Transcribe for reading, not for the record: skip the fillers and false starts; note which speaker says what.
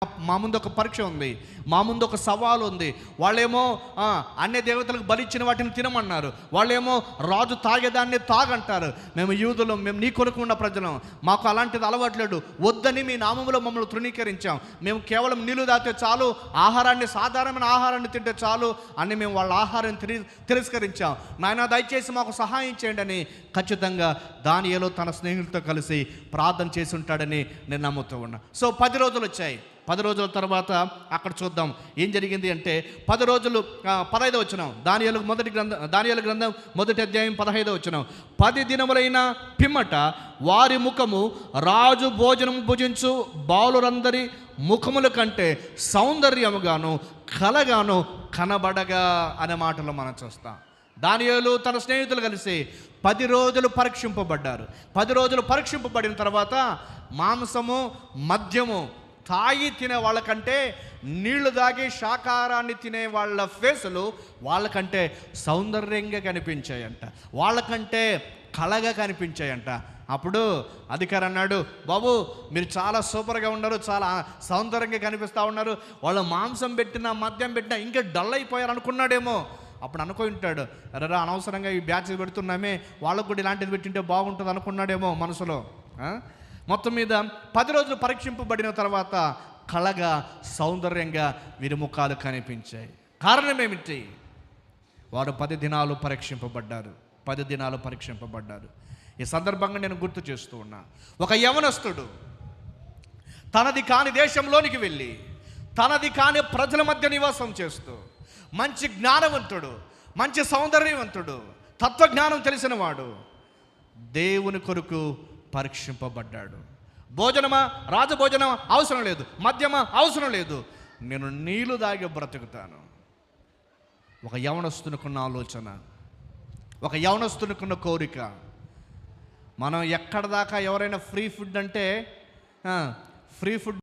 Speaker 1: మా ముందు ఒక పరీక్ష ఉంది, మా ముందు ఒక సవాలు ఉంది. వాళ్ళేమో అన్య దేవతలకు బలిచ్చిన వాటిని తినమన్నారు, వాళ్ళేమో రాజు తాగేదాన్ని తాగంటారు. మేము యూదులం, మేము నీ కొరకు ఉన్న ప్రజలం, మాకు అలాంటిది అలవాట్లేదు, వద్దని మీ నామములో మమ్మల్ని తృణీకరించాం. మేము కేవలం నీళ్ళు తాగితే చాలు, ఆహారాన్ని సాధారణమైన ఆహారాన్ని తింటే చాలు అని మేము వాళ్ళ ఆహారాన్ని తిరస్కరించాం. నాయన దయచేసి మాకు సహాయం చేయండి అని ఖచ్చితంగా దానియేలు తన స్నేహితులతో కలిసి ప్రార్థన చేసి ఉంటాడని నేను నమ్ముతూ ఉన్నా. సో 10 రోజులు వచ్చాయి. 10 రోజుల తర్వాత అక్కడ చూద్దాం ఏం జరిగింది అంటే 10 రోజులు 15వ వచనం, దానియేలు గ్రంథం 1వ అధ్యాయం 15వ వచనం. 10 దినములైన పిమ్మట వారి ముఖము రాజు భోజనం భుజించు బాలురందరి ముఖముల కంటే సౌందర్యముగాను కలగాను కనబడగా అనే మాటలు మనం చూస్తాం. దానియేలు తన స్నేహితులు కలిసి 10 రోజులు పరీక్షింపబడ్డారు. 10 రోజులు పరీక్షింపబడిన తర్వాత మాంసము మద్యము తాగి తినే వాళ్ళకంటే, నీళ్లు తాగి శాకాహారాన్ని తినే వాళ్ళ ఫేసులు వాళ్ళకంటే సౌందర్యంగా కనిపించాయంట, వాళ్ళకంటే కళగా కనిపించాయంట. అప్పుడు అధికారి అన్నాడు, బాబు మీరు చాలా సూపర్గా ఉన్నారు, చాలా సౌందర్యంగా కనిపిస్తూ ఉన్నారు, వాళ్ళు మాంసం పెట్టినా మద్యం పెట్టినా ఇంకా డల్ అయిపోయారు అనుకున్నాడేమో. అప్పుడు అనుకుంటాడు, అరే అనవసరంగా ఈ బ్యాచ్ పెడుతున్నామే, వాళ్ళకు కూడా ఇలాంటిది పెట్టింటే బాగుంటుంది అనుకున్నాడేమో మనసులో. మొత్తం మీద 10 రోజులు పరీక్షింపబడిన తర్వాత కళగా సౌందర్యంగా వీరి ముఖాలు కనిపించాయి. కారణం ఏమిటి? వారు 10 దినాలు పరీక్షింపబడ్డారు. 10 దినాలు పరీక్షింపబడ్డారు. ఈ సందర్భంగా నేను గుర్తు చేస్తూ ఉన్నా, ఒక యవనస్తుడు తనది కాని దేశంలోనికి వెళ్ళి తనది కాని ప్రజల మధ్య నివాసం చేస్తూ మంచి జ్ఞానవంతుడు, మంచి సౌందర్యవంతుడు, తత్వజ్ఞానం తెలిసిన వాడు దేవుని కొరకు పరీక్షింపబడ్డాడు. భోజనమా, రాజభోజనం అవసరం లేదు, మద్యమా అవసరం లేదు, నేను నీళ్లు దాగి బ్రతుకుతాను. ఒక యవనస్తునికున్న ఆలోచన, ఒక యవనస్తునికున్న కోరిక. మనం ఎక్కడ దాకా ఎవరైనా ఫ్రీ ఫుడ్ అంటే ఫ్రీ ఫుడ్